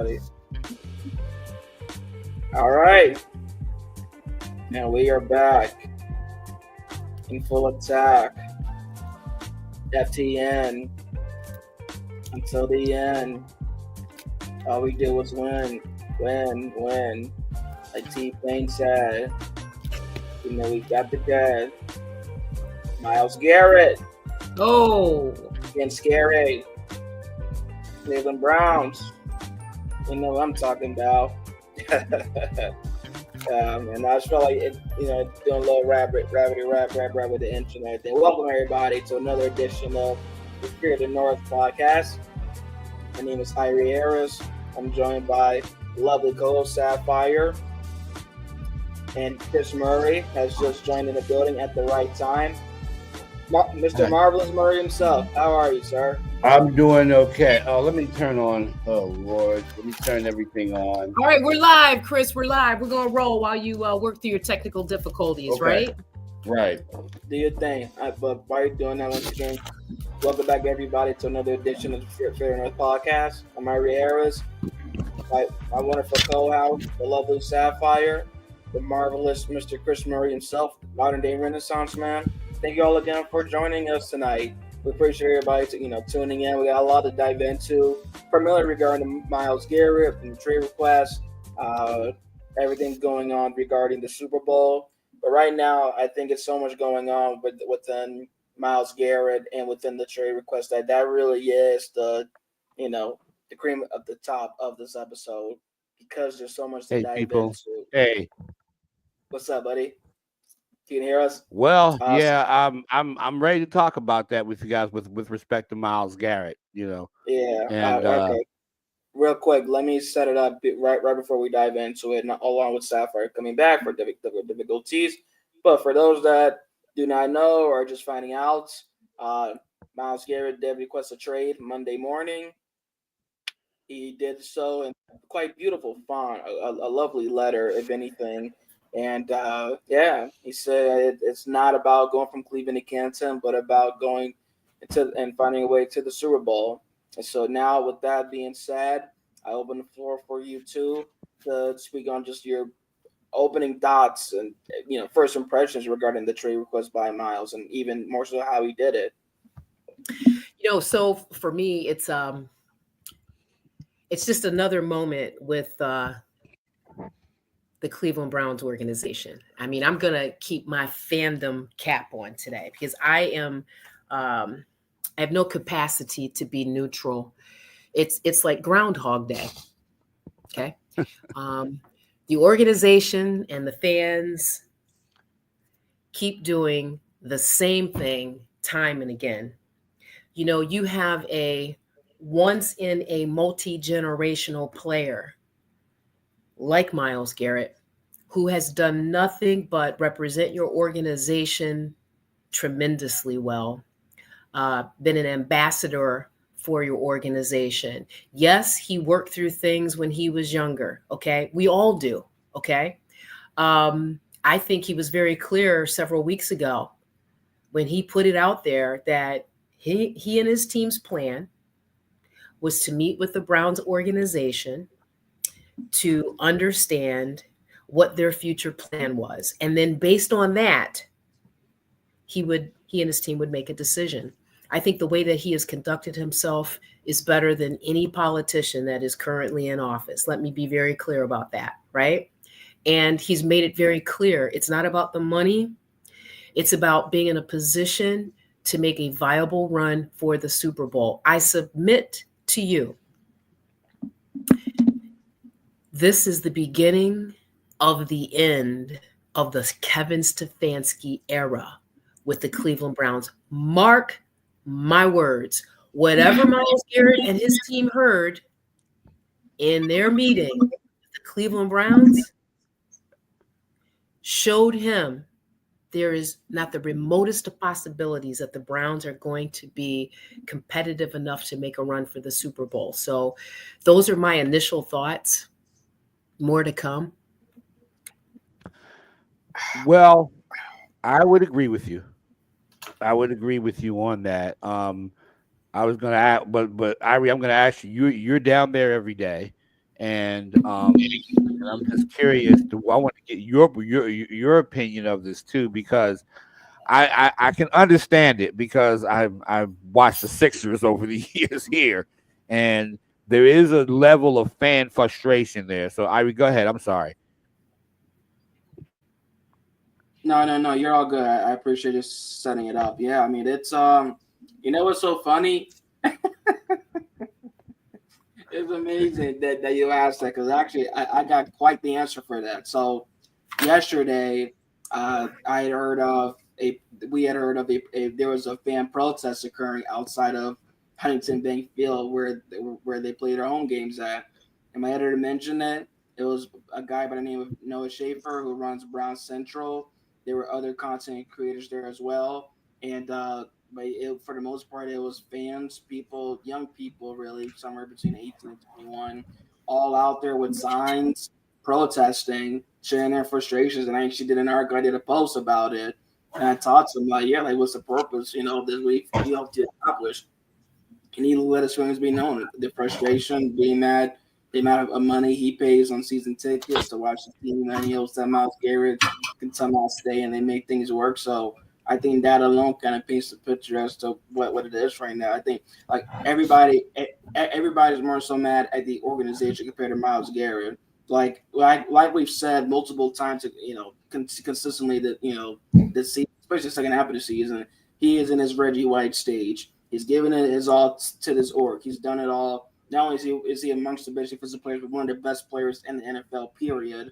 everybody. All right. And we are back in full attack. FTN until the end. All we did was win. Like T-Pain said, we got the dead. Myles Garrett. Oh. Getting scary. Cleveland Browns. You know what I'm talking about. And I just felt like it, doing a little rabbit with the intro and everything. Welcome everybody to another edition of the Spirit of the North podcast. My name is Irie Harris. I'm joined by lovely co-host Sapphire, and Chris Murray has just joined in the building at the right time. Mr. Marvelous Murray himself. How are you, sir? I'm doing okay. Oh, let me turn on. Oh, Lord. Let me turn everything on. All right, we're live, Chris. We're live. We're going to roll while you work through your technical difficulties, Okay. right? Right. Do your thing. But while you're doing that, once again, welcome back, everybody, to another edition of the Spirit of the North podcast. I'm Irie Harris. My wonderful co-host, the lovely Sapphire, the marvelous Mr. Chris Murray himself, modern-day Renaissance man. Thank you all again for joining us tonight. We appreciate everybody tuning in. We got a lot to dive into, primarily regarding Myles Garrett and the trade requests, everything going on regarding the Super Bowl. But right now, I think it's so much going on within Myles Garrett and within the trade request that really is the cream of the top of this episode, because there's so much to dive into. Hey, what's up, buddy? Can you hear us? Well, yeah, I'm ready to talk about that with you guys with respect to Myles Garrett. Yeah. And okay. Real quick, let me set it up right before we dive into it, along with Sapphire coming back for difficulties. But for those that do not know or are just finding out, Myles Garrett did request a trade Monday morning. He did so in quite beautiful font, a lovely letter, if anything. And he said it's not about going from Cleveland to Canton, but about going and finding a way to the Super Bowl. And so now, with that being said, I open the floor for you two to speak on just your opening thoughts and first impressions regarding the trade request by Myles, and even more so how he did it. So for me, it's just another moment with the Cleveland Browns organization. I mean, I'm going to keep my fandom cap on today because I have no capacity to be neutral. It's like Groundhog Day. Okay. The organization and the fans keep doing the same thing time and again. You have a once in a multi-generational player like Myles Garrett, who has done nothing but represent your organization tremendously well, been an ambassador for your organization. Yes, he worked through things when he was younger, okay? We all do, okay? I think he was very clear several weeks ago when he put it out there that he and his team's plan was to meet with the Browns organization to understand what their future plan was. And then based on that, he and his team would make a decision. I think the way that he has conducted himself is better than any politician that is currently in office. Let me be very clear about that, right? And he's made it very clear. It's not about the money. It's about being in a position to make a viable run for the Super Bowl. I submit to you, this is the beginning of the end of the Kevin Stefanski era with the Cleveland Browns. Mark my words. Whatever Myles Garrett and his team heard in their meeting with the Cleveland Browns showed him there is not the remotest of possibilities that the Browns are going to be competitive enough to make a run for the Super Bowl. So those are my initial thoughts. More to come. Well, I would agree with you. I would agree with you on that. I was going to ask, but Irie, I'm going to ask you. You're down there every day, And I'm just curious. I want to get your opinion of this too, because I can understand it because I've watched the Sixers over the years here, and there is a level of fan frustration there. So I would go ahead. I'm sorry. No. You're all good. I appreciate you setting it up. Yeah, I mean it's you know what's so funny? It's amazing that you asked that because actually I got quite the answer for that. So yesterday, I had heard of a we had heard of a there was a fan protest occurring outside of Huntington Bank Field where they play their home games at. Am I editor to mention that it was a guy by the name of Noah Schaefer who runs Brown Central. There were other content creators there as well, and for the most part, it was fans, people, young people, really, somewhere between 18 and 21, all out there with signs protesting, sharing their frustrations. And I actually did an article, I did a post about it. And I talked to them like, yeah, like what's the purpose, of this week you hope to accomplish? Can he let his feelings be known? The frustration, being mad, the amount of money he pays on season tickets to watch the team, and he hopes that Miles Garrett can somehow stay and they make things work. So I think that alone kind of paints the picture as to what it is right now. I think like everybody's more so mad at the organization compared to Miles Garrett. Like we've said multiple times, consistently that this season, especially the second half of the season, he is in his Reggie White stage. He's given it his all to this org. He's done it all. Not only is he amongst the best defensive players, but one of the best players in the NFL. Period.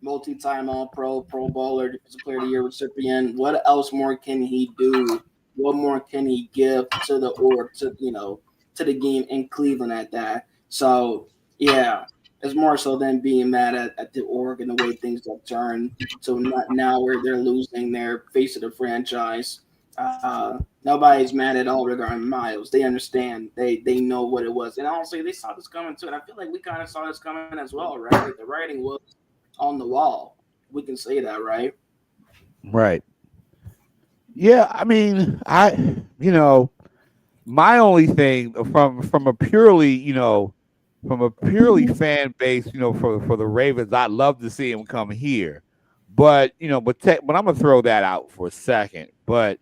Multi-time All-Pro, Pro Bowler, Defensive Player of the Year recipient. What else more can he do? What more can he give to the org, to the game in Cleveland at that? So yeah, it's more so than being mad at the org and the way things have turned. So not now where they're losing their face of the franchise. Nobody's mad at all regarding Miles. They understand. They know what it was, and honestly, they saw this coming too. And I feel like we kind of saw this coming as well, right? Like the writing was on the wall. We can say that, right? Right. Yeah. I mean, my only thing from a purely fan base, for the Ravens, I'd love to see him come here, but I'm gonna throw that out for a second. But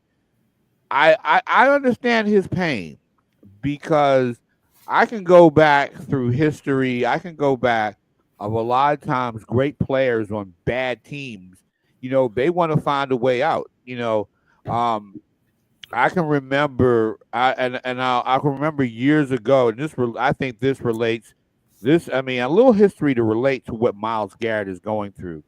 I understand his pain because I can go back through history. I can go back of a lot of times great players on bad teams. They want to find a way out. Um, I can remember, I can remember years ago, and I think this relates. A little history to relate to what Miles Garrett is going through.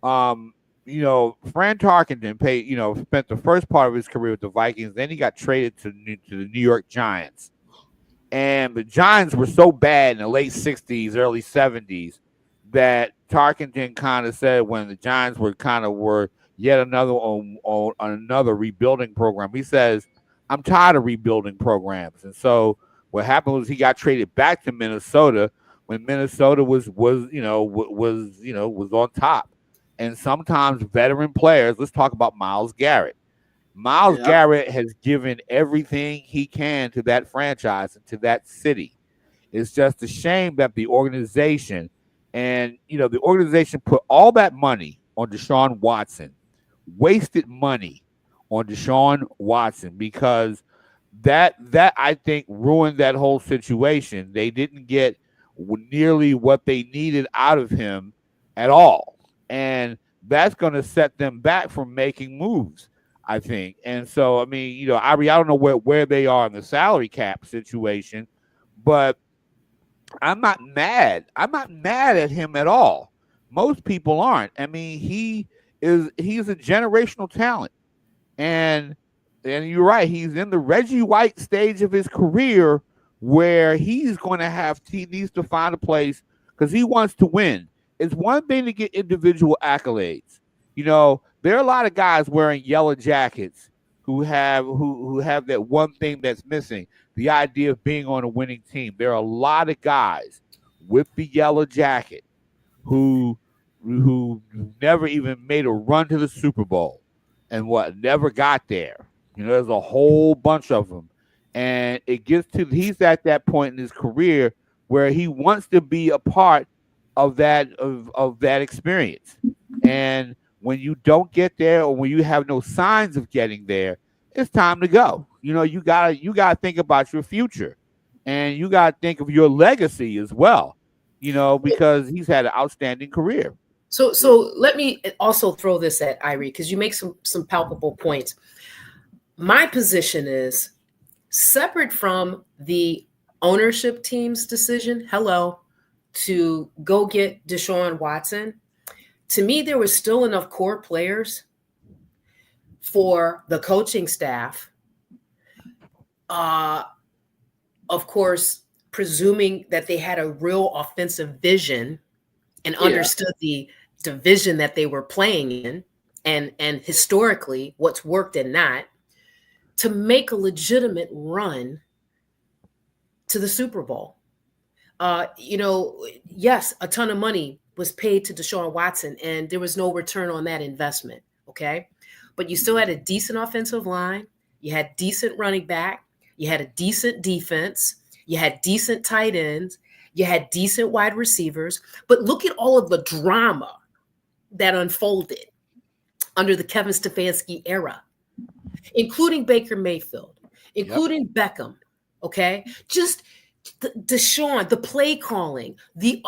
Um, Fran Tarkenton spent the first part of his career with the Vikings. Then he got traded to the New York Giants. And the Giants were so bad in the late 60s, early 70s that Tarkenton kind of said when the Giants were yet another on another rebuilding program, he says, I'm tired of rebuilding programs. And so what happened was he got traded back to Minnesota when Minnesota was on top. And sometimes veteran players, let's talk about Miles Garrett. Miles Yep. Garrett has given everything he can to that franchise and to that city. It's just a shame that the organization put all that money on Deshaun Watson, wasted money on Deshaun Watson because that I think ruined that whole situation. They didn't get nearly what they needed out of him at all. And that's going to set them back from making moves, I think. And so, I don't know where they are in the salary cap situation, but I'm not mad. I'm not mad at him at all. Most people aren't. He's a generational talent. And you're right, he's in the Reggie White stage of his career where he needs to find a place because he wants to win. It's one thing to get individual accolades. There are a lot of guys wearing yellow jackets who have that one thing that's missing, the idea of being on a winning team. There are a lot of guys with the yellow jacket who never even made a run to the Super Bowl and never got there. There's a whole bunch of them. And he's at that point in his career where he wants to be a part of that experience. And when you don't get there, or when you have no signs of getting there, it's time to go. You gotta think about your future, and you gotta think of your legacy as well. Because he's had an outstanding career. So let me also throw this at Irie, because you make some palpable points. My position is separate from the ownership team's decision, to go get Deshaun Watson. To me, there was still enough core players for the coaching staff. Of course, presuming that they had a real offensive vision and understood the division that they were playing in, and historically what's worked and not, to make a legitimate run to the Super Bowl. Yes, a ton of money was paid to Deshaun Watson, and there was no return on that investment. Okay. But you still had a decent offensive line. You had decent running back. You had a decent defense. You had decent tight ends. You had decent wide receivers. But look at all of the drama that unfolded under the Kevin Stefanski era, including Baker Mayfield, including Beckham. Okay. Just Deshaun, the play calling, the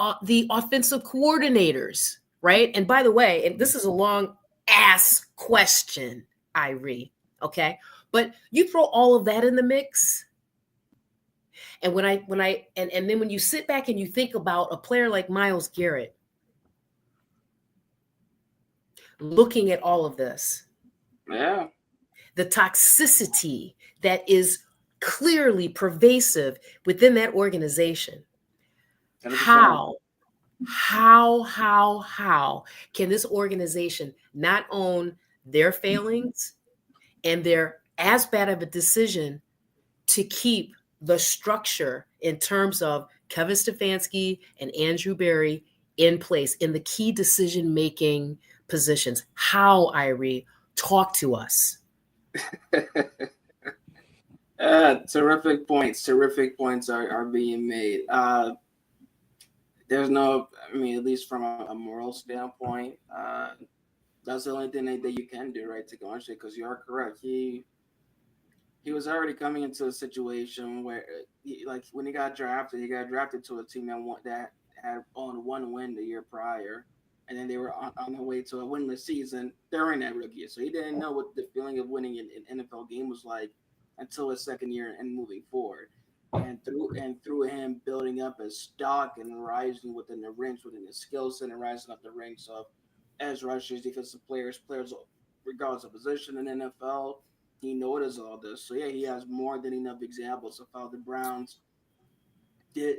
offensive coordinators, right? And by the way, and this is a long ass question, Irie, okay? But you throw all of that in the mix, and and then when you sit back and you think about a player like Myles Garrett, looking at all of this, the toxicity that is clearly pervasive within that organization. 100%. How can this organization not own their failings and their as bad of a decision to keep the structure in terms of Kevin Stefanski and Andrew Berry in place in the key decision-making positions? How, Irie? Talk to us. Terrific points. Terrific points are being made. There's no, at least from a moral standpoint, that's the only thing that you can do, right? To go on shit, because you are correct. He was already coming into a situation where, when he got drafted to a team that had only one win the year prior, and then they were on the way to a winless season during that rookie year. So he didn't know what the feeling of winning an NFL game was like until his second year and moving forward. And through him building up his stock and rising within the ranks, within his skill set, and rising up the ranks of edge rushers, defensive players regardless of position in NFL, he noticed all this. So yeah, he has more than enough examples of how the Browns did,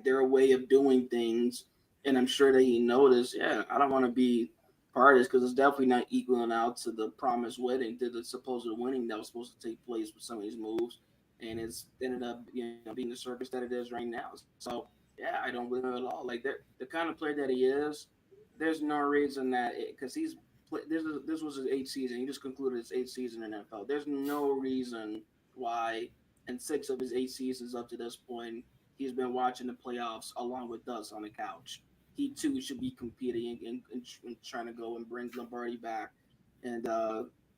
their way of doing things. And I'm sure that he noticed, I don't want to be part of this, because it's definitely not equaling out to the promised winning, to the supposed winning that was supposed to take place with some of these moves. And it's ended up, being the circus that it is right now. So yeah, I don't blame him at all. Like, the kind of player that he is, there's no reason that, because this was his 8th season. He just concluded his 8th season in NFL. There's no reason why in 6 of his 8 seasons up to this point, he's been watching the playoffs along with us on the couch. He too should be competing and trying to go and bring Lombardi back. And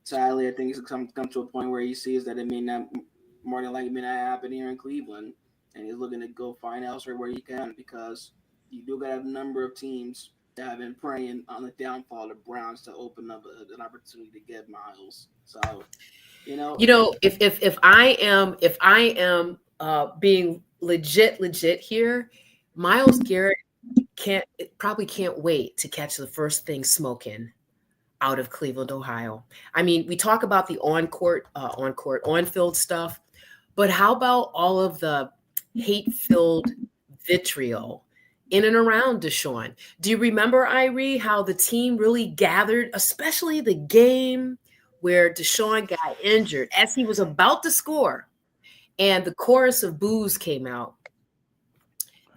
sadly, I think he's come to a point where he sees that it may not, more than likely, may not happen here in Cleveland, and he's looking to go find elsewhere where he can, because you do got a number of teams that have been preying on the downfall of the Browns to open up an opportunity to get Myles. So, if I am being legit here, Myles Garrett probably can't wait to catch the first thing smoking out of Cleveland, Ohio. We talk about the on-field stuff, but how about all of the hate-filled vitriol in and around Deshaun? Do you remember, Irie, how the team really gathered, especially the game where Deshaun got injured as he was about to score, and the chorus of boos came out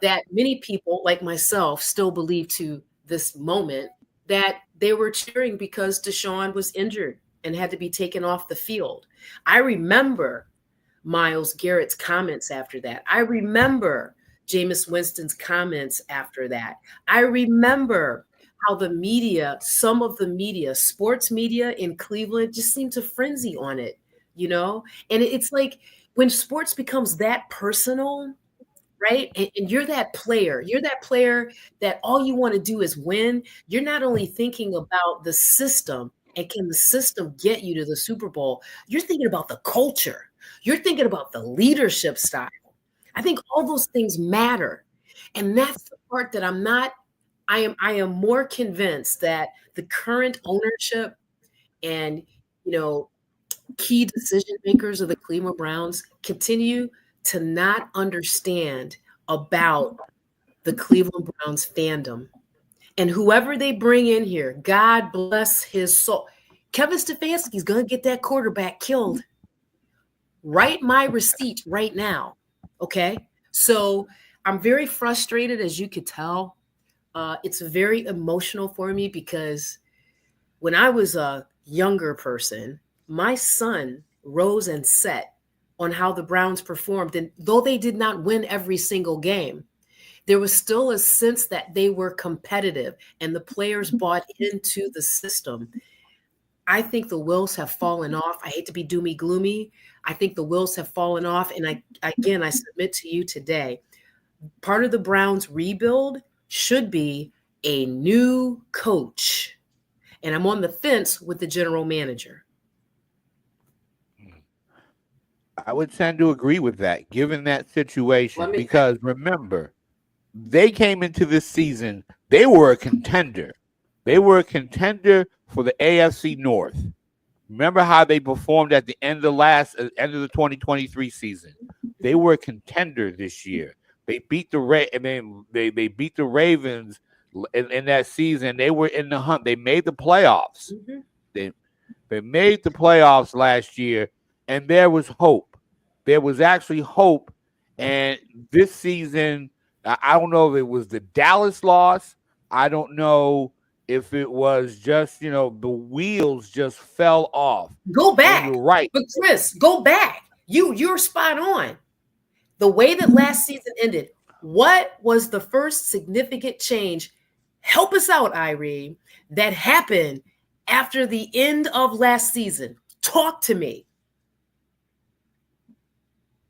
that many people, like myself, still believe to this moment that they were cheering because Deshaun was injured and had to be taken off the field? I remember Myles Garrett's comments after that. I remember Jameis Winston's comments after that. I remember how the media, some of the media, sports media in Cleveland just seemed to frenzy on it, you know? And it's like when sports becomes that personal, right? And you're that player that all you want to do is win. You're not only thinking about the system and can the system get you to the Super Bowl, you're thinking about the culture. You're thinking about the leadership style. I think all those things matter. And that's the part that I am more convinced that the current ownership and, you know, key decision makers of the Cleveland Browns continue to not understand about the Cleveland Browns fandom. And whoever they bring in here, God bless his soul. Kevin Stefanski's going to get that quarterback killed. Write my receipt right now. Okay? So I'm very frustrated, as you could tell. It's very emotional for me because when I was a younger person, my son rose and set on how the Browns performed. And though they did not win every single game, there was still a sense that they were competitive and the players bought into the system. I think the wheels have fallen off. I hate to be doomy gloomy. I think the wheels have fallen off. And I submit to you today, part of the Browns rebuild should be a new coach. And I'm on the fence with the general manager. I would tend to agree with that, given that situation, because remember, they came into this season, they were a contender. They were a contender for the AFC North. Remember how they performed at the end of the 2023 season. They were a contender this year. They beat they beat the Ravens in that season. They were in the hunt. They made the playoffs. Mm-hmm. They made the playoffs last year, and there was hope. There was actually hope. And this season, I don't know if it was the Dallas loss. I don't know if it was just, the wheels just fell off. Go back. And you're right. But Chris, go back. You're spot on. The way that last season ended, what was the first significant change? Help us out, Irene, that happened after the end of last season. Talk to me.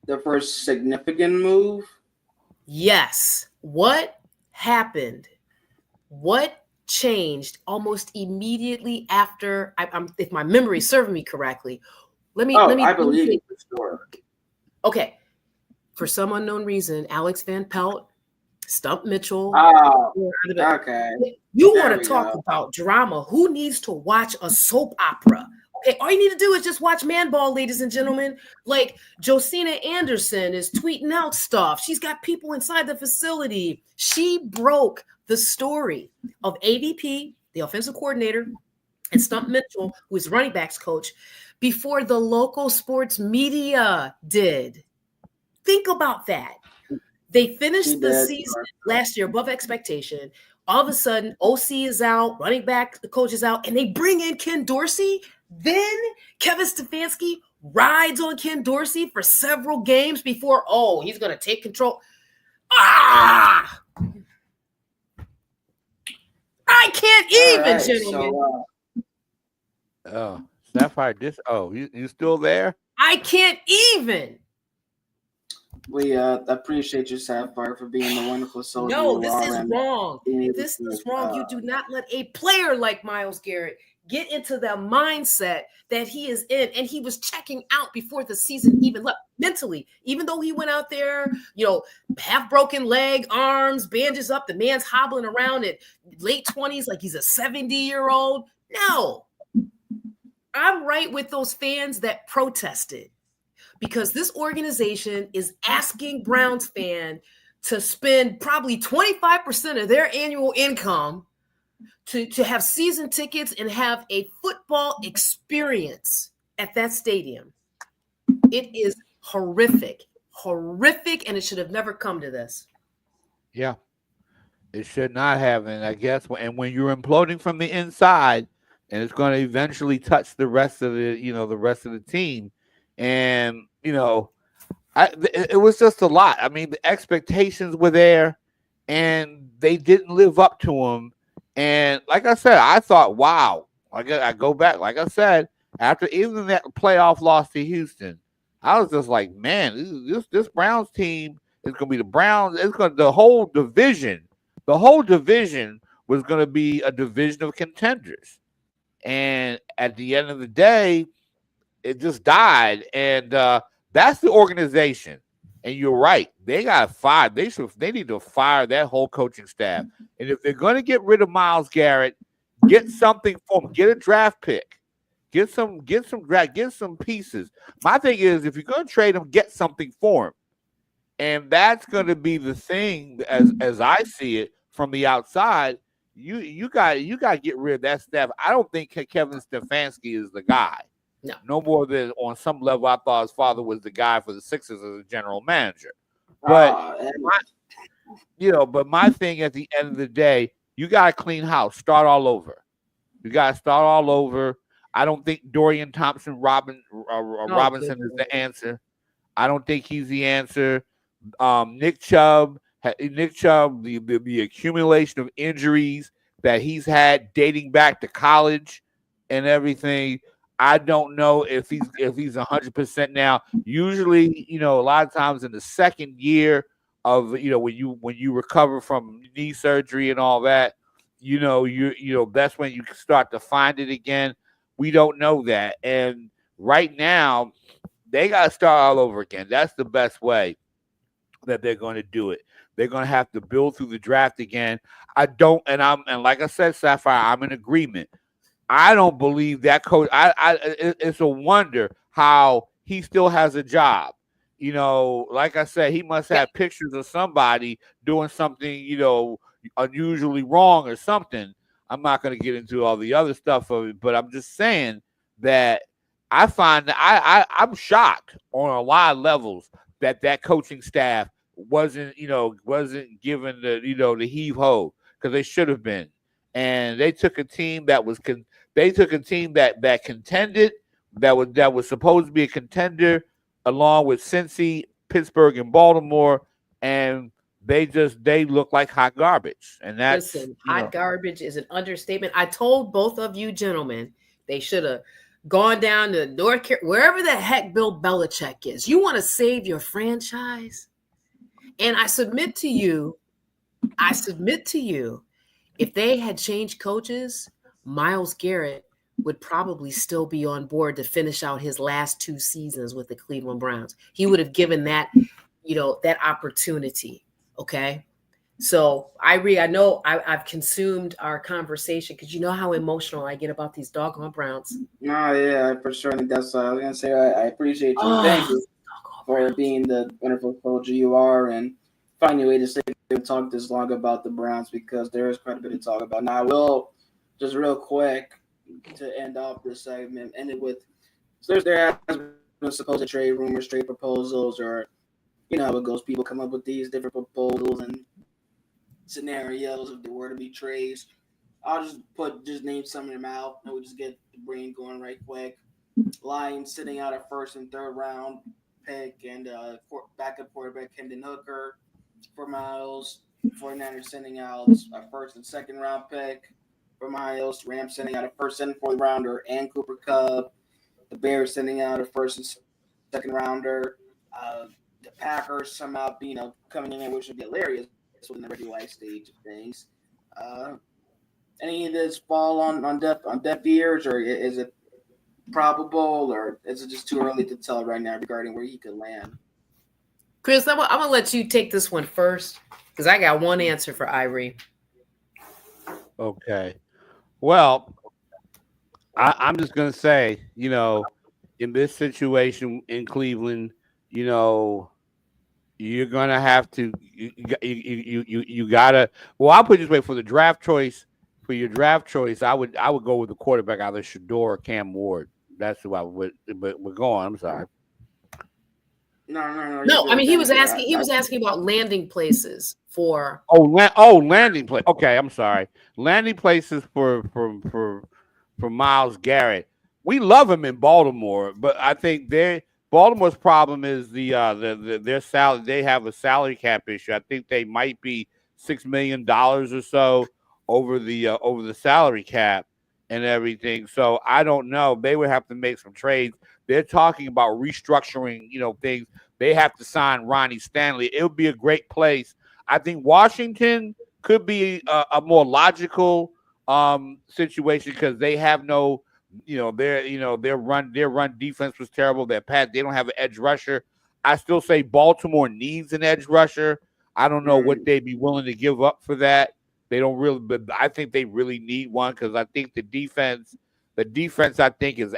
The first significant move? Yes. What happened? What changed almost immediately after? If my memory is serving me correctly, let me. I believe it for sure. Okay. For some unknown reason, Alex Van Pelt, Stump Mitchell. Okay. You want to talk about drama? Who needs to watch a soap opera? Okay, all you need to do is just watch Man Ball, ladies and gentlemen. Like Josina Anderson is tweeting out stuff. She's got people inside the facility. She broke the story of AVP, the offensive coordinator, and Stump Mitchell, who is running backs coach, before the local sports media did. Think about that. They finished the season last year above expectation. All of a sudden, OC is out, running back the coach is out, and they bring in Ken Dorsey. Then Kevin Stefanski rides on Ken Dorsey for several games before, he's going to take control. I can't even, gentlemen. Sapphire, you still there? I can't even. We appreciate you, Sapphire, for being the wonderful soldier. No, this is wrong. This is wrong. You do not let a player like Myles Garrett get into the mindset that he is in. And he was checking out before the season even left mentally, even though he went out there, half broken leg, arms, bandages up. The man's hobbling around at late 20s like he's a 70-year-old. No, I'm right with those fans that protested. Because this organization is asking Browns fans to spend probably 25% of their annual income to have season tickets and have a football experience at that stadium. It is horrific, and it should have never come to this. Yeah, it should not have. And I guess, when you're imploding from the inside, and it's going to eventually touch the rest of the team. And, It was just a lot. I mean, the expectations were there, and they didn't live up to them. And like I said, I thought, wow. Like I go back, like I said, after even that playoff loss to Houston, I was just like, man, this Browns team is going to be the Browns. It's going the whole division. The whole division was going to be a division of contenders. And at the end of the day, it just died, and that's the organization. And you're right; they got fired. They need to fire that whole coaching staff. And if they're going to get rid of Myles Garrett, get something for him. Get a draft pick. Get some pieces. My thing is, if you're going to trade him, get something for him. And that's going to be the thing, as I see it from the outside. You got to get rid of that staff. I don't think Kevin Stefanski is the guy. No more than on some level, I thought his father was the guy for the Sixers as a general manager. But but my thing at the end of the day, you got to clean house, start all over. You got to start all over. I don't think Dorian Thompson-Robinson is the answer. I don't think he's the answer. Nick Chubb, the accumulation of injuries that he's had dating back to college and everything. I don't know if he's 100% now. Usually, a lot of times in the second year of when you recover from knee surgery and all that, that's when you can start to find it again. We don't know that, and right now they got to start all over again. That's the best way that they're going to do it. They're going to have to build through the draft again. And like I said, Sapphire, I'm in agreement. I don't believe that coach. It's a wonder how he still has a job. Like I said, he must have pictures of somebody doing something, unusually wrong or something. I'm not going to get into all the other stuff of it, but I'm just saying that I find that I'm shocked on a lot of levels that coaching staff wasn't given the heave ho, because they should have been. And they took a team that contended, that was supposed to be a contender, along with Cincy, Pittsburgh, and Baltimore, and they look like hot garbage. And that's hot garbage is an understatement. I told both of you gentlemen they should have gone down to North Carolina, wherever the heck Bill Belichick is. You want to save your franchise? And I submit to you, if they had changed coaches, Myles Garrett would probably still be on board to finish out his last 2 seasons with the Cleveland Browns. He would have given that, that opportunity. Okay. So I know I've consumed our conversation, because you know how emotional I get about these doggone Browns. No, yeah, for sure. I think that's what I was going to say. I appreciate you. Thank you for being the wonderful coach you are and finding a way to stay and talk this long about the Browns, because there is quite a bit to talk about. Now, I will just real quick to end off this segment, end it with, so there has been supposed trade rumors, trade proposals, or how it goes. People come up with these different proposals and scenarios if there were to be trades. I'll just name some of them out, and we'll just get the brain going right quick. Lions sitting out a 1st and 3rd round pick and backup quarterback Hendon Hooker for Miles. 49ers sending out a 1st and 2nd round pick for Miles. Rams sending out a 1st and 4th rounder and Cooper Kupp. The Bears sending out a 1st and 2nd rounder. The Packers somehow, coming in, which would be hilarious in the regular stage of things. Any of this fall on deaf ears, or is it probable, or is it just too early to tell right now regarding where he could land? Chris, I'm gonna let you take this one first, because I got one answer for Irie. Okay. Well, I'm just gonna say, in this situation in Cleveland, you're gonna have to you gotta. Well, I'll put it this way: for the draft choice, I would go with the quarterback, either Shador or Cam Ward. That's who I would. But we're going. I'm sorry. No. I mean, he was asking about landing places for. Landing place. Okay, I'm sorry. Landing places for Myles Garrett. We love him in Baltimore, but I think Baltimore's problem is their salary. They have a salary cap issue. I think they might be $6 million or so over the salary cap and everything. So I don't know. They would have to make some trades. They're talking about restructuring, things. They have to sign Ronnie Stanley. It would be a great place. I think Washington could be a more logical situation because they have no, their run defense was terrible. They don't have an edge rusher. I still say Baltimore needs an edge rusher. I don't know what they'd be willing to give up for that. They don't really, but I think they really need one because I think the defense I think is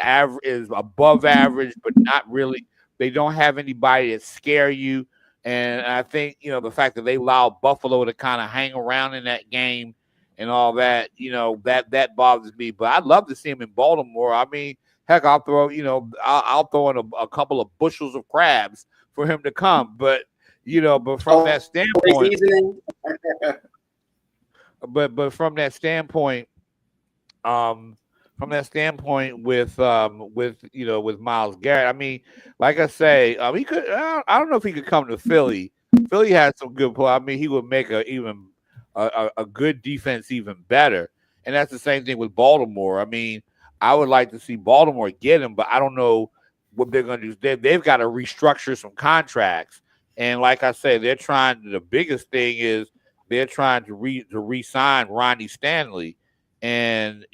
above average, but not really. They don't have anybody that scare you. And I think, the fact that they allowed Buffalo to kind of hang around in that game and all that, that bothers me. But I'd love to see him in Baltimore. I mean, heck, I'll throw in a couple of bushels of crabs for him to come. But from that standpoint, but from that standpoint, with Myles Garrett, I mean, like I say, he could. I don't know if he could come to Philly. Philly has some good play. I mean, he would make a good defense even better. And that's the same thing with Baltimore. I mean, I would like to see Baltimore get him, but I don't know what they're going to do. They've got to restructure some contracts. And like I say, the biggest thing is they're trying to re-sign Ronnie Stanley. And,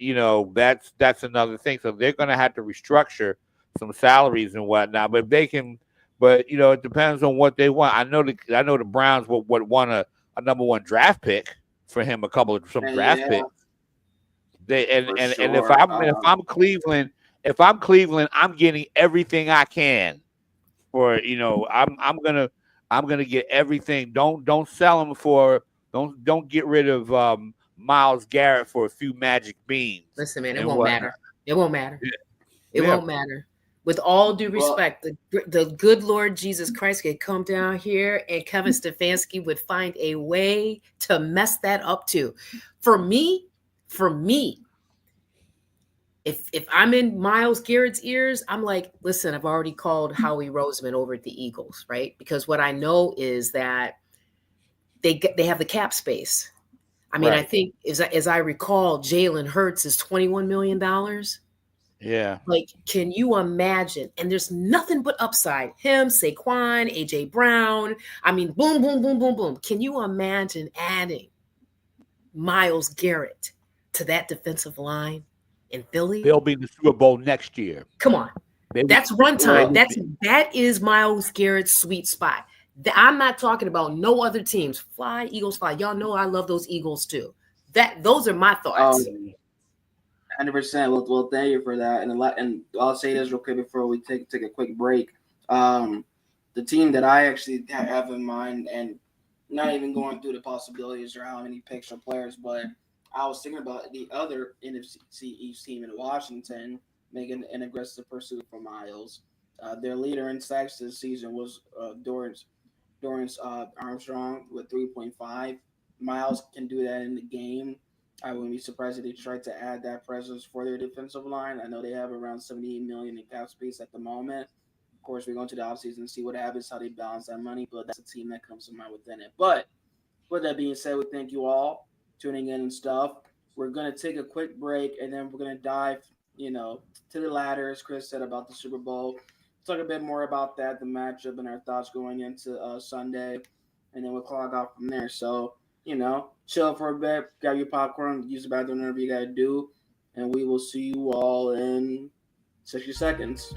that's another thing. So they're going to have to restructure some salaries and whatnot. But it depends on what they want. I know the Browns would want a number one draft pick for him, draft picks. If I'm Cleveland, I'm getting everything I can for, I'm gonna get everything. Don't sell him don't get rid of Myles Garrett for a few magic beans. Listen, man, it won't matter. It won't matter. It won't matter. With all due respect, the good Lord Jesus Christ could come down here and Kevin Stefanski would find a way to mess that up too. For me, if I'm in Myles Garrett's ears, I'm like, listen, I've already called Howie Roseman over at the Eagles, right? Because what I know is that they have the cap space. I mean, right. I think as I recall, Jalen Hurts is $21 million. Yeah. Like, can you imagine? And there's nothing but upside. Him, Saquon, AJ Brown. I mean, boom, boom, boom, boom, boom. Can you imagine adding Myles Garrett to that defensive line in Philly? They'll be in the Super Bowl next year. Come on. That's runtime. That is Myles Garrett's sweet spot. I'm not talking about no other teams. Fly, Eagles, fly. Y'all know I love those Eagles too. Those are my thoughts. 100%. Well, thank you for that. And I'll say this real quick before we take a quick break. The team that I actually have in mind, and not even going through the possibilities or how many picks or players, but I was thinking about the other NFC East team in Washington making an aggressive pursuit for Myles. Their leader in sacks this season was Dorrance Armstrong with 3.5. Myles can do that in the game. I wouldn't be surprised if they tried to add that presence for their defensive line. I know they have around $78 million in cap space at the moment. Of course, we're going to the offseason and see what happens, how they balance that money, but that's a team that comes to mind within it. But with that being said, we thank you all tuning in and stuff. We're going to take a quick break, and then we're going to dive, to the ladder, as Chris said, about the Super Bowl. Talk a bit more about that, the matchup, and our thoughts going into Sunday, and then we'll clog off from there. So, chill for a bit, grab your popcorn, use the bathroom, whatever you got to do, and we will see you all in 60 seconds.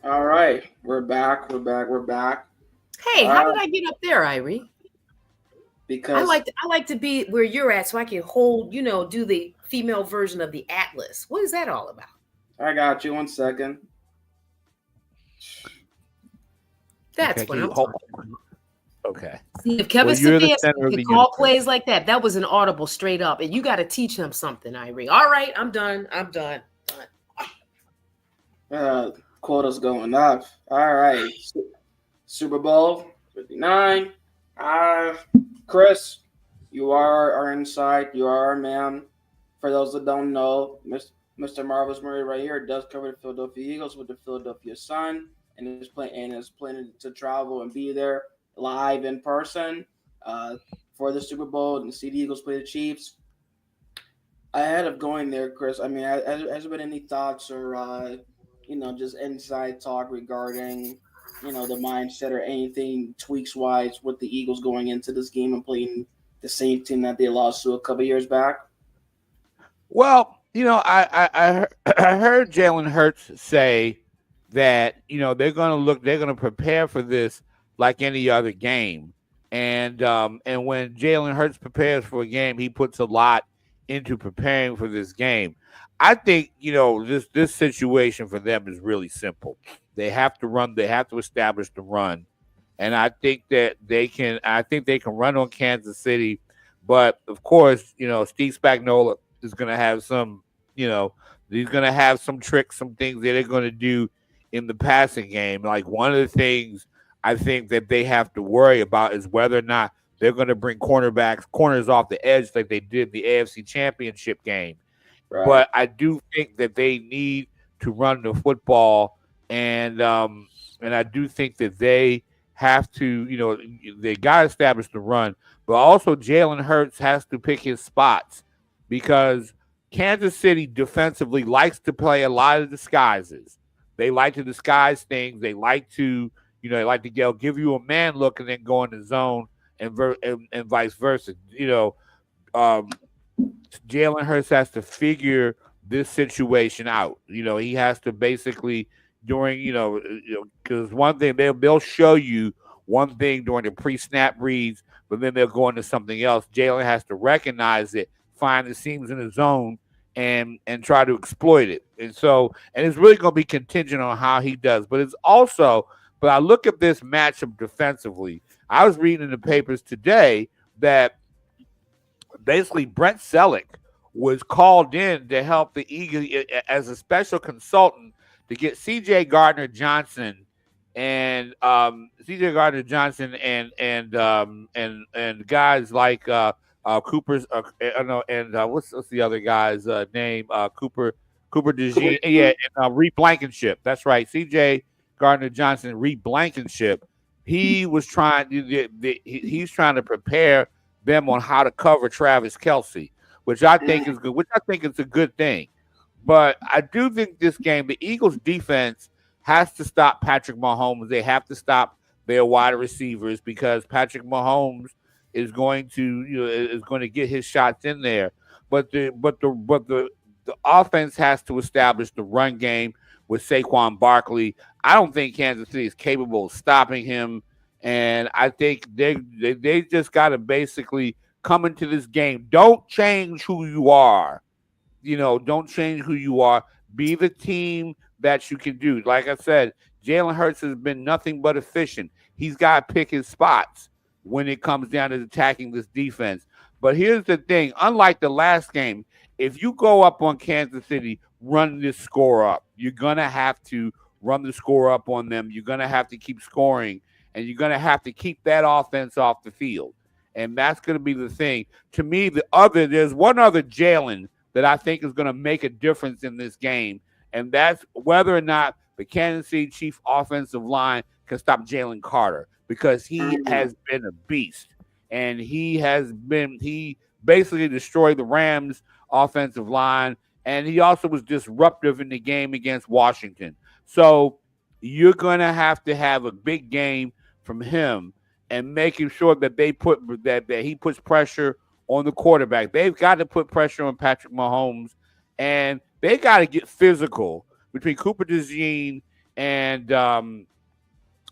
All right, we're back. We're back. We're back. Hey, how did I get up there, Irie? Because I like to be where you're at so I can hold, do the female version of the Atlas. What is that all about? I got you. 1 second. That's Okay, what can you I'm hold? talking about. Okay. See, if Kevin Well, you're the Stefanski center of could the call universe. plays like that, that was an audible straight up. And you got to teach him something, Irie. All right, I'm done. I'm done. Quota's going up. All right. Super Bowl 59. Chris, you are our insight. You are our man. For those that don't know, Mr. Marvelous Murray right here does cover the Philadelphia Eagles with the Philadelphia Sun, and is planning to travel and be there live in person for the Super Bowl and see the Eagles play the Chiefs. Ahead of going there, Chris, I mean, has there been any thoughts or just inside talk regarding the mindset or anything tweaks wise with the Eagles going into this game and playing the same team that they lost to a couple years back? Well, I heard Jalen Hurts say that they're gonna prepare for this like any other game, and when Jalen Hurts prepares for a game, he puts a lot into preparing for this game. I think this situation for them is really simple. They have to run. They have to establish the run, and I think that they can. I think they can run on Kansas City, but of course, Steve Spagnuolo is going to have some, he's going to have some tricks, some things that they're going to do in the passing game. Like one of the things I think that they have to worry about is whether or not they're going to bring corners off the edge like they did the AFC Championship game. Right. But I do think that they need to run the football, and I do think that they have to, they got to establish the run, but also Jalen Hurts has to pick his spots because Kansas City defensively likes to play a lot of disguises. They like to disguise things. They like to, they like to give you a man look and then go in the zone and vice versa. Um, Jalen Hurts has to figure this situation out. He has to basically during because one thing they'll show you one thing during the pre-snap reads, but then they'll go into something else. Jalen has to recognize it, find the seams in the zone, and try to exploit it. And it's really going to be contingent on how he does. But it's also, but I look at this matchup defensively. I was reading in the papers today that basically Brent Selleck was called in to help the Eagles as a special consultant to get C.J. Gardner Johnson C.J. Gardner Johnson and guys like Cooper's what's the other guy's name Cooper DeJean, yeah, and Reed Blankenship. That's right, C.J. Gardner Johnson, Reed Blankenship. He was he's trying to prepare them on how to cover Travis Kelce, which I think is good, which I think is a good thing. But I do think this game, the Eagles defense has to stop Patrick Mahomes. They have to stop their wide receivers because Patrick Mahomes is going to, is going to get his shots in there. But the offense has to establish the run game with Saquon Barkley. I don't think Kansas City is capable of stopping him. And I think they just got to basically come into this game. Don't change who you are. Don't change who you are. Be the team that you can do. Like I said, Jalen Hurts has been nothing but efficient. He's got to pick his spots when it comes down to attacking this defense. But here's the thing. Unlike the last game, if you go up on Kansas City, run this score up. You're going to have to run the score up on them. You're going to have to keep scoring. And you're going to have to keep that offense off the field. And that's going to be the thing. To me, there's one other Jalen that I think is going to make a difference in this game. And that's whether or not the Kansas City Chiefs offensive line can stop Jalen Carter because he has been a beast. And he basically destroyed the Rams offensive line. And he also was disruptive in the game against Washington. So you're going to have a big game from him and making sure that that he puts pressure on the quarterback. They've got to put pressure on Patrick Mahomes, and they got to get physical between Cooper DeJean and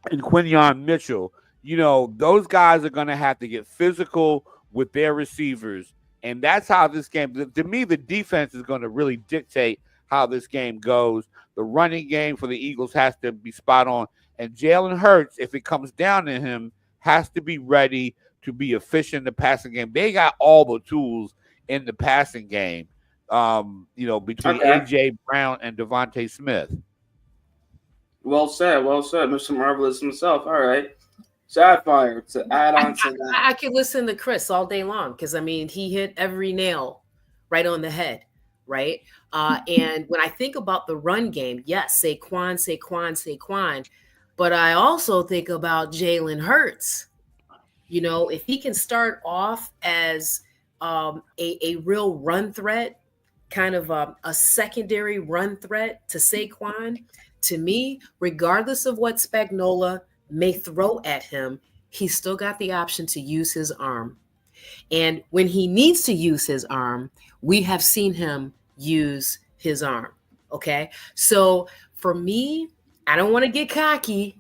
Quinyon Mitchell, those guys are going to have to get physical with their receivers. And that's how this game, to me, the defense is going to really dictate how this game goes. The running game for the Eagles has to be spot on. And Jalen Hurts, if it comes down to him, has to be ready to be efficient in the passing game. They got all the tools in the passing game, between A.J. Brown and Devontae Smith. Well said, Mr. Marvelous himself. All right. Sapphire, to add on to that. I could listen to Chris all day long because, he hit every nail right on the head, right? And when I think about the run game, yes, Saquon, but I also think about Jalen Hurts. If he can start off as a real run threat, kind of a secondary run threat to Saquon, to me, regardless of what Spagnuolo may throw at him, he's still got the option to use his arm. And when he needs to use his arm, we have seen him use his arm. Okay. So for me, I don't want to get cocky,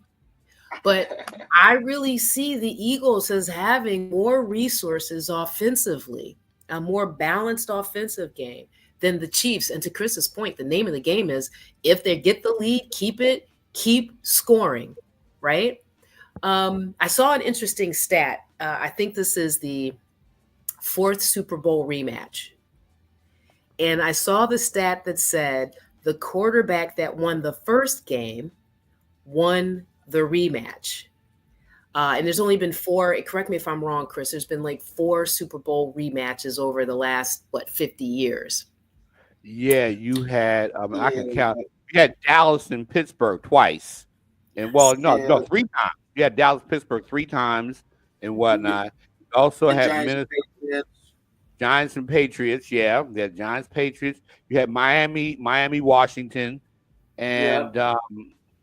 but I really see the Eagles as having more resources offensively, a more balanced offensive game than the Chiefs. And to Chris's point, the name of the game is if they get the lead, keep scoring, right? I saw an interesting stat. I think this is the 4th Super Bowl rematch. And I saw the stat that said the quarterback that won the first game won the rematch. And there's only been 4, correct me if I'm wrong, Chris, there's been like 4 Super Bowl rematches over the last, 50 years. Yeah, you had, I can count. You had Dallas and Pittsburgh twice. And no, 3 times. You had Dallas, Pittsburgh 3 times and whatnot. You also had Giants and Patriots. Yeah, you had Giants, Patriots. You had Miami, Washington. And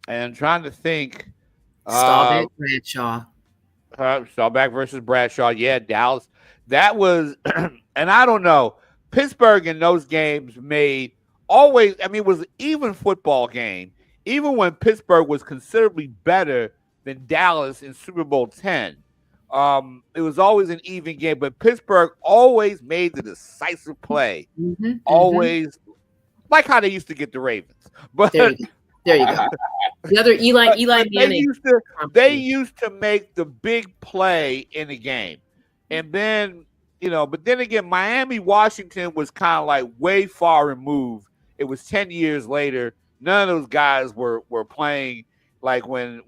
and trying to think. Staubach, Bradshaw. Staubach versus Bradshaw. Yeah, Dallas. That was, and I don't know. Pittsburgh in those games it was an even football game, even when Pittsburgh was considerably better than Dallas in Super Bowl 10. It was always an even game, but Pittsburgh always made the decisive play. Always, like how they used to get the Ravens. But there you go. The other Eli Manning. They used to make the big play in the game. And then, but then again, Miami, Washington was kind of like way far removed. It was 10 years later. None of those guys were playing like when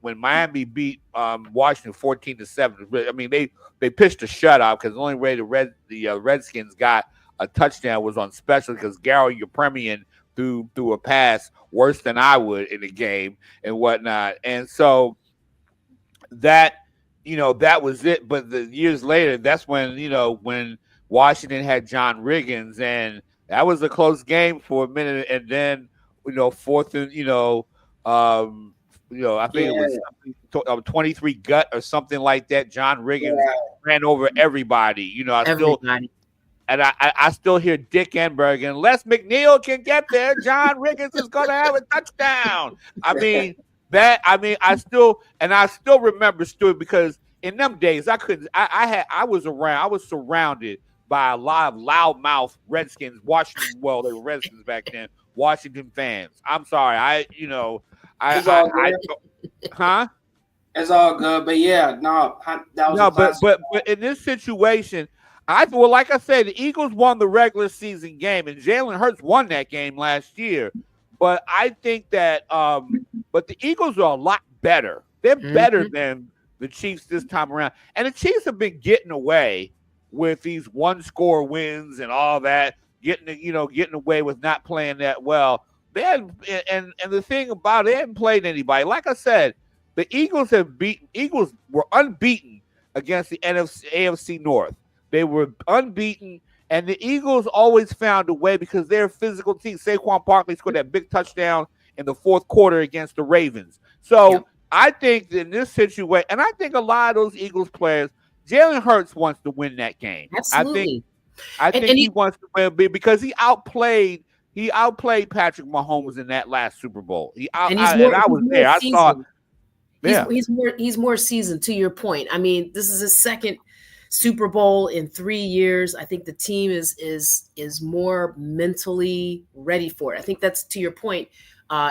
Miami beat Washington 14-7. I mean, they pitched a shutout because the only way the Redskins got a touchdown was on special because Gary Yepremian threw a pass worse than I would in the game and whatnot. And so that was it. But the years later, that's when Washington had John Riggins, and that was a close game for a minute. And then, 4th and, I think it was 23 gut or something like that. John Riggins ran over everybody. I still hear Dick Enberg, unless McNeil can get there, John Riggins is going to have a touchdown. I still remember Stuart because in them days I was surrounded by a lot of loudmouth Redskins, they were Redskins back then, Washington fans. I'm sorry, It's all good, but yeah, no, that was but in this situation, like I said, the Eagles won the regular season game, and Jalen Hurts won that game last year. But I think that, but the Eagles are a lot better. They're better than the Chiefs this time around, and the Chiefs have been getting away with these 1-score wins and all that, getting away with not playing that well. And the thing about it, they haven't played anybody. Like I said, the Eagles were unbeaten against the AFC North. They were unbeaten, and the Eagles always found a way because they're a physical team. Saquon Barkley scored that big touchdown in the 4th quarter against the Ravens. So I think in this situation, and I think a lot of those Eagles players, Jalen Hurts wants to win that game. Absolutely. I think he wants to win because he outplayed He outplayed Patrick Mahomes in that last Super Bowl. And And I he's was more there. I saw. seasoned. Yeah, He's more seasoned, to your point. I mean, this is his second Super Bowl in 3 years. I think the team is more mentally ready for it. I think that's to your point.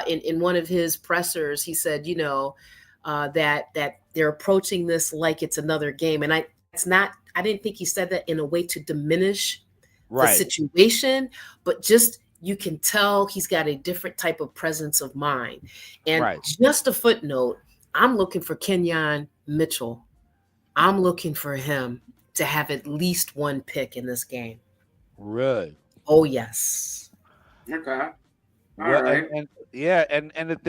In one of his pressers, he said, that they're approaching this like it's another game, and it's not. I didn't think he said that in a way to diminish the right, situation, but just you can tell he's got a different type of presence of mind. And right. just a footnote, I'm looking for Kenyon Mitchell. I'm looking for him to have at least one pick in this game. Really. Oh, yes. Okay. All Well, right. and yeah,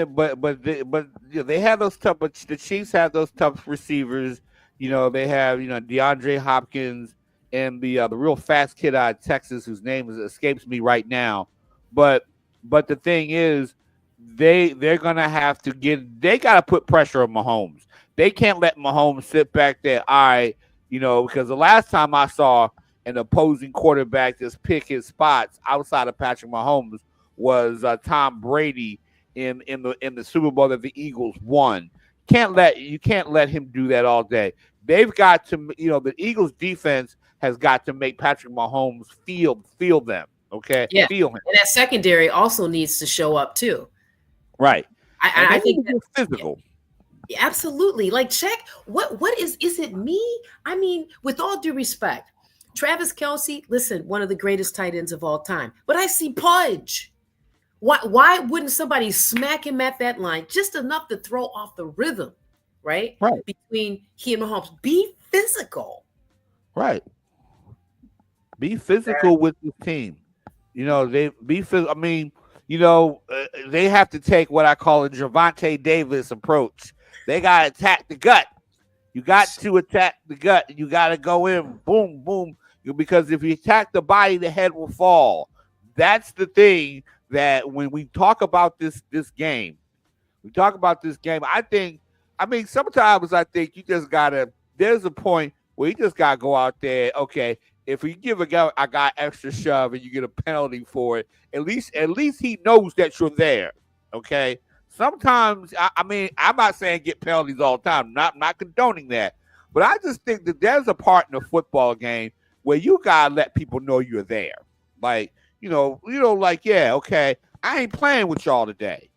but they have those tough. But the Chiefs have those tough receivers. They have DeAndre Hopkins and the real fast kid out of Texas whose name escapes me right now. But the thing is, they're gonna have to they gotta put pressure on Mahomes. They can't let Mahomes sit back there. All right, because the last time I saw an opposing quarterback just pick his spots outside of Patrick Mahomes was Tom Brady in the Super Bowl that the Eagles won. You can't let him do that all day. They've got to, the Eagles defense has got to make Patrick Mahomes feel them. Okay, Yeah, feel him. and that secondary also needs to show up too. Right. I think that's physical. Absolutely. Like, check what is it me? I mean, with all due respect, Travis Kelce, listen, one of the greatest tight ends of all time. But I see Pudge. Why wouldn't somebody smack him at that line just enough to throw off the rhythm, right? Right. Between he and Mahomes. Be physical. Right. Be physical with the team. They be physical. I mean, they have to take what I call a Javonte Davis approach. They got to attack the gut. You got to attack the gut. You got to go in, boom, boom. Because if you attack the body, the head will fall. That's the thing that when we talk about this game, sometimes I think you just got to, there's a point where you just got to go out there. Okay, if you give a guy extra shove and you get a penalty for it, at least he knows that you're there. Okay. Sometimes, I'm not saying get penalties all the time. Not condoning that. But I just think that there's a part in a football game where you got to let people know you're there. Like, yeah, okay, I ain't playing with y'all today.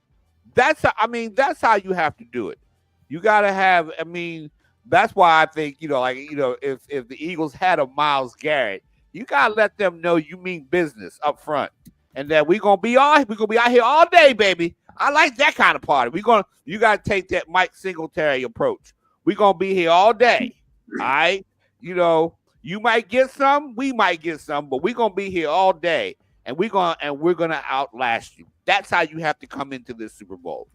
That's how you have to do it. You got to have, that's why I think, if the Eagles had a Myles Garrett, you got to let them know you mean business up front. And that we're gonna be out here all day, baby. I like that kind of party. You gotta take that Mike Singletary approach. We're gonna be here all day. All right. You might get some, we might get some, but we're gonna be here all day, and we're gonna outlast you. That's how you have to come into this Super Bowl.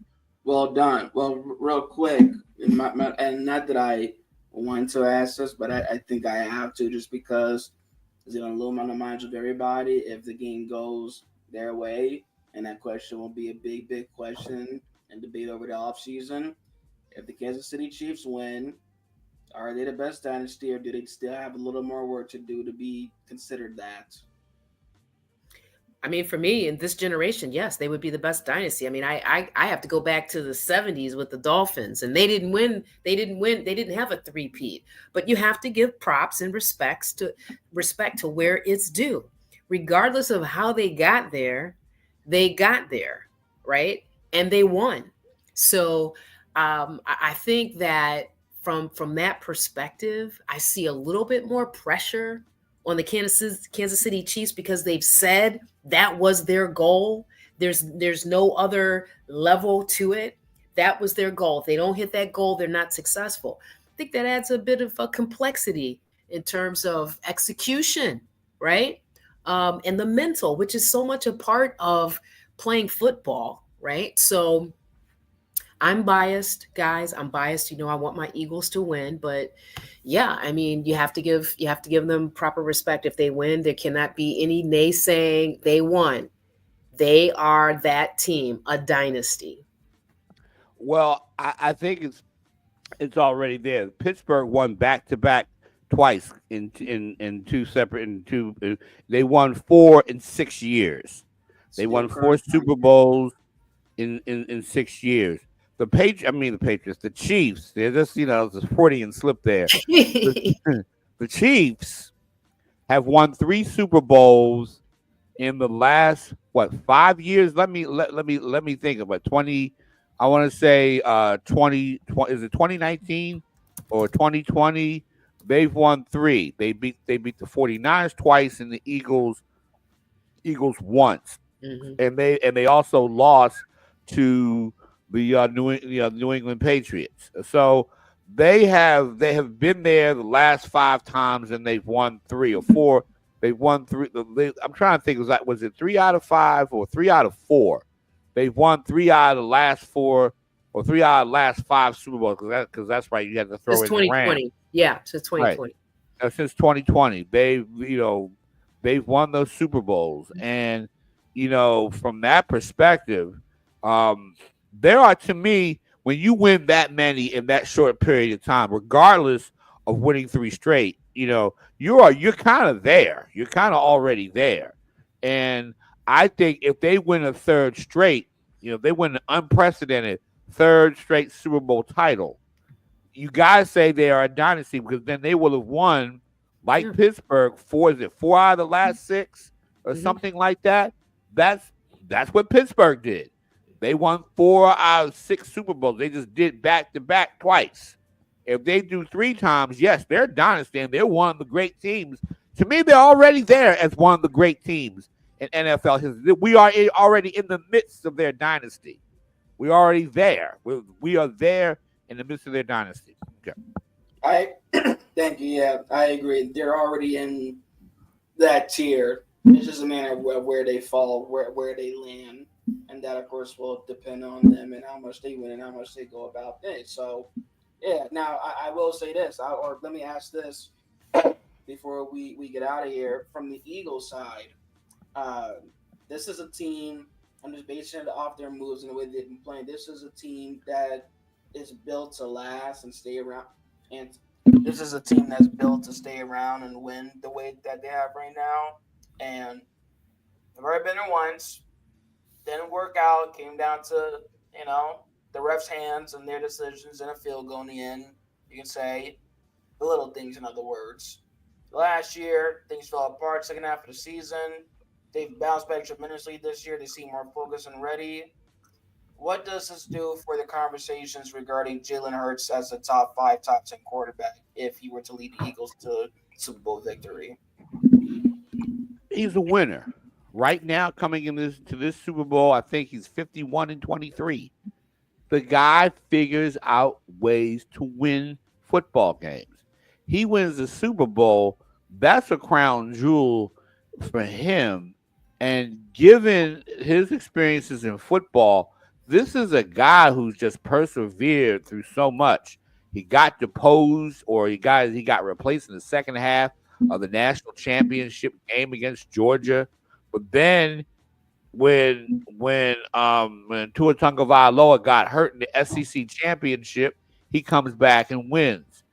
Well done. Well, real quick, and not that I want to ask this, but I think I have to, just because it's going to loom on the minds of everybody if the game goes their way, and that question will be a big, big question and debate over the offseason. If the Kansas City Chiefs win, are they the best dynasty, or do they still have a little more work to do to be considered that? I mean, for me, in this generation, yes, they would be the best dynasty. I mean, I have to go back to the 70s with the Dolphins, and they didn't win. They didn't have a three-peat. But you have to give props and respect to where it's due. Regardless of how they got there, right? And they won. So I think that from that perspective, I see a little bit more pressure on the Kansas City Chiefs, because they've said that was their goal. There's no other level to it. That was their goal. If they don't hit that goal, they're not successful. I think that adds a bit of a complexity in terms of execution, right? And the mental, which is so much a part of playing football, right? So I'm biased, guys. I'm biased. I want my Eagles to win, but yeah, I mean, you have to give them proper respect. If they win, there cannot be any naysaying. They won. They are that team, a dynasty. Well, I think it's already there. Pittsburgh won back-to-back twice in two separate. They won 4 in 6 years. They won 4 Super Bowls in 6 years. The Patriots, the Chiefs, they're just, it's a Freudian slip there. The Chiefs have won 3 Super Bowls in the last 5 years. Let me think of it. 20. I want to say 20. Is it 2019 or 2020? They've won 3. They beat the 49ers twice and the Eagles once. Mm-hmm. And they also lost to the New England Patriots. So they have been there the last 5 times and they've won 3 or 4. They've won 3. I'm trying to think. Was it 3 out of 5 or 3 out of 4? They've won 3 out of the last 4 or 3 out of the last 5 Super Bowls because that's right. You had to throw since in the Rams. Yeah, since 2020. Right. Since 2020, they've won those Super Bowls, and from that perspective, there are, to me, when you win that many in that short period of time, regardless of winning 3 straight, you're kind of there. You're kind of already there. And I think if they win a 3rd straight, they win an unprecedented 3rd straight Super Bowl title, you guys say they are a dynasty because then they will have won, like Pittsburgh, 4 out of the last 6 or something like that. That's what Pittsburgh did. They won 4 out of 6 Super Bowls. They just did back-to-back twice. If they do 3 times, yes, they're a dynasty and they're one of the great teams. To me, they're already there as one of the great teams in NFL history. We are already in the midst of their dynasty. We're already there. We are there in the midst of their dynasty. Okay. Thank you. Yeah, I agree. They're already in that tier. It's just a matter of where they fall, where they land, and that, of course, will depend on them and how much they win and how much they go about it. So, yeah. Now, I will say this, or let me ask this before we get out of here. From the Eagles side, this is a team. I'm just basing it off their moves and the way they've been playing. This is a team that is built to last and stay around. And this is a team that's built to stay around and win the way that they have right now. And they've already been there once. Didn't work out. Came down to, the refs' hands and their decisions and a field goal in the end. You can say the little things, in other words. Last year, things fell apart. Second half of the season, they've bounced back tremendously this year. They seem more focused and ready. What does this do for the conversations regarding Jalen Hurts as a top 5, top 10 quarterback if he were to lead the Eagles to Super Bowl victory? He's a winner. Right now, coming into this Super Bowl, I think he's 51-23. The guy figures out ways to win football games. He wins the Super Bowl. That's a crown jewel for him. And given his experiences in football, this is a guy who's just persevered through so much. He got deposed, or he got replaced in the second half of the national championship game against Georgia. But then when Tua Tagovailoa got hurt in the SEC championship, he comes back and wins.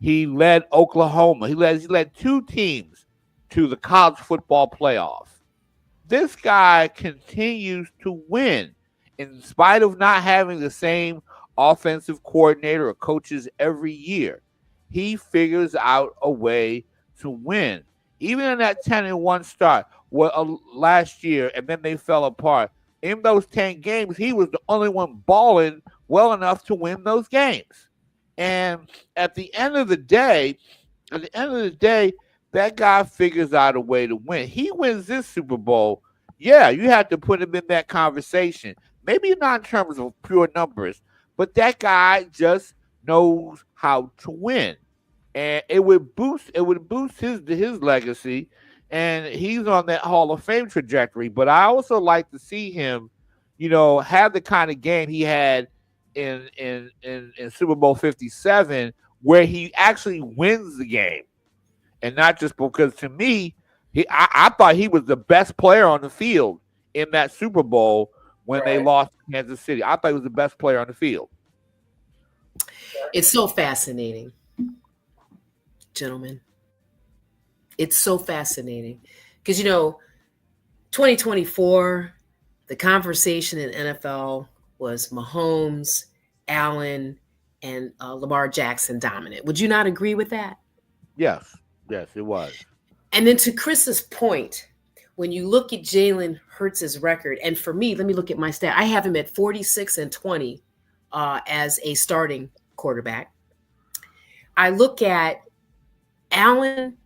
He led Oklahoma. He led 2 teams to the college football playoff. This guy continues to win in spite of not having the same offensive coordinator or coaches every year. He figures out a way to win. Even in that 10-1 start last year, and then they fell apart. In those 10 games, he was the only one balling well enough to win those games. And at the end of the day, that guy figures out a way to win. He wins this Super Bowl. Yeah, you have to put him in that conversation. Maybe not in terms of pure numbers, but that guy just knows how to win. And it would boost his legacy, and he's on that Hall of Fame trajectory. But I also like to see him, have the kind of game he had in Super Bowl 57, where he actually wins the game, and not just because, to me, I thought he was the best player on the field in that Super Bowl when they lost to Kansas City. I thought he was the best player on the field. It's so fascinating, gentlemen. It's so fascinating because 2024, the conversation in NFL was Mahomes, Allen, and Lamar Jackson dominant. Would you not agree with that? Yes, it was. And then to Chris's point, when you look at Jalen Hurts' record, and for me, let me look at my stat. I have him at 46-20 as a starting quarterback. I look at Allen,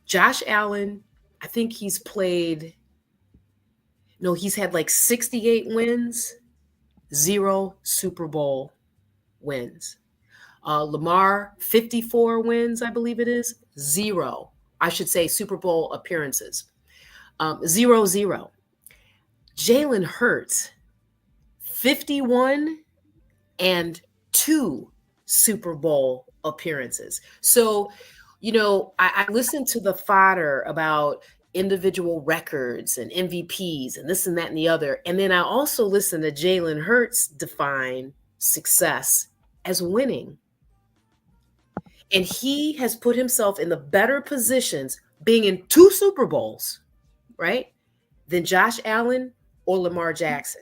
Josh Allen. I think he's had like 68 wins, 0 Super Bowl wins. Lamar, 54 wins, I believe it is, 0. I should say Super Bowl appearances. 0-0. Jalen Hurts, 51 and 2 Super Bowl appearances. So, I listened to the fodder about individual records and MVPs and this and that and the other. And then I also listened to Jalen Hurts define success as winning. And he has put himself in the better positions being in 2 Super Bowls, right, than Josh Allen or Lamar Jackson.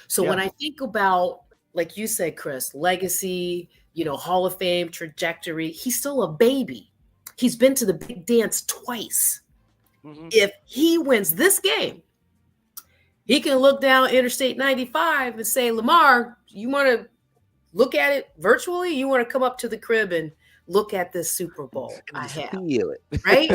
So when I think about, like you said, Chris, legacy, Hall of Fame trajectory, he's still a baby. He's been to the big dance twice. Mm-hmm. If he wins this game, he can look down Interstate 95 and say, Lamar, you want to look at it virtually? You want to come up to the crib and look at this Super Bowl I have, feel it. Right?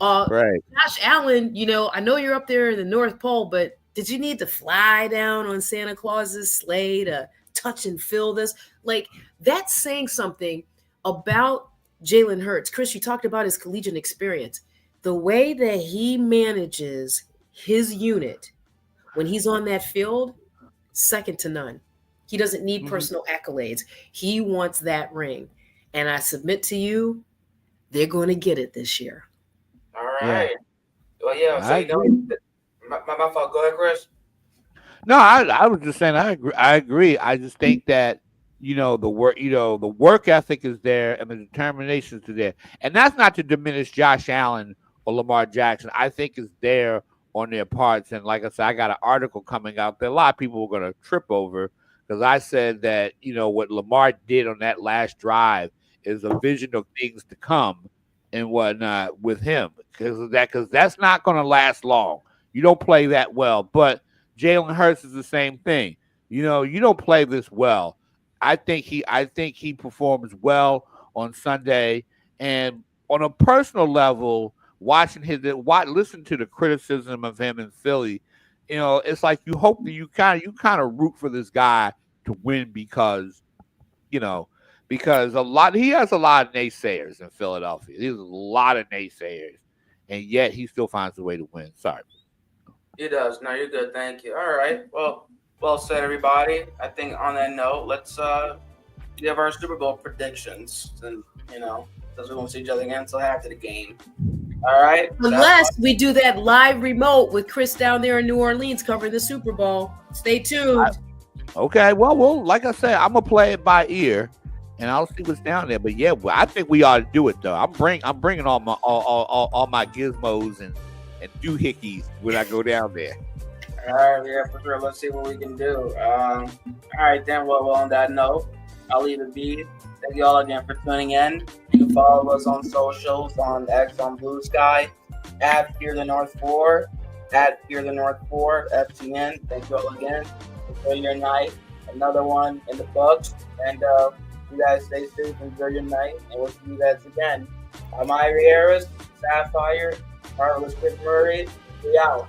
Right. Josh Allen, I know you're up there in the North Pole, but did you need to fly down on Santa Claus's sleigh to touch and feel this? Like, that's saying something about Jalen Hurts. Chris, you talked about his collegiate experience. The way that he manages his unit when he's on that field, second to none. He doesn't need personal accolades. He wants that ring. And I submit to you, they're going to get it this year. All right. Yeah. Well, yeah. So my fault. Go ahead, Chris. No, I was just saying I agree. I just think that the work ethic is there and the determination is there, and that's not to diminish Josh Allen or Lamar Jackson. I think is there on their parts. And like I said, I got an article coming out that a lot of people were going to trip over because I said that what Lamar did on that last drive is a vision of things to come and whatnot with him because that's not going to last long. You don't play that well, but Jalen Hurts is the same thing. You don't play this well. I think he performs well on Sunday, and on a personal level, listen to the criticism of him in Philly. It's like you hope that you kind of root for this guy to win because he has a lot of naysayers in Philadelphia. There's a lot of naysayers, and yet he still finds a way to win. Sorry. He does. No, you're good. Thank you. All right. Well said, everybody. I think on that note, let's give our Super Bowl predictions. And, because we won't see each other again until after the game. All right. Unless we do that live remote with Chris down there in New Orleans covering the Super Bowl. Stay tuned. Okay. Well, like I said, I'm going to play it by ear. And I'll see what's down there. But yeah, I think we ought to do it though. I'm bringing all my gizmos and doohickeys when I go down there. All right, yeah, for sure. Let's see what we can do. All right, then. Well, on that note, I'll leave it be. Thank you all again for tuning in. You can follow us on socials, on X, on Blue Sky, at Fear the North 4, at Fear the North 4, FTN. Thank you all again. Enjoy your night. Another one in the books. And you guys stay safe, enjoy your night, and we'll see you guys again. I'm Irie Harris, Sapphire, Marvelous Chris Murray. We out.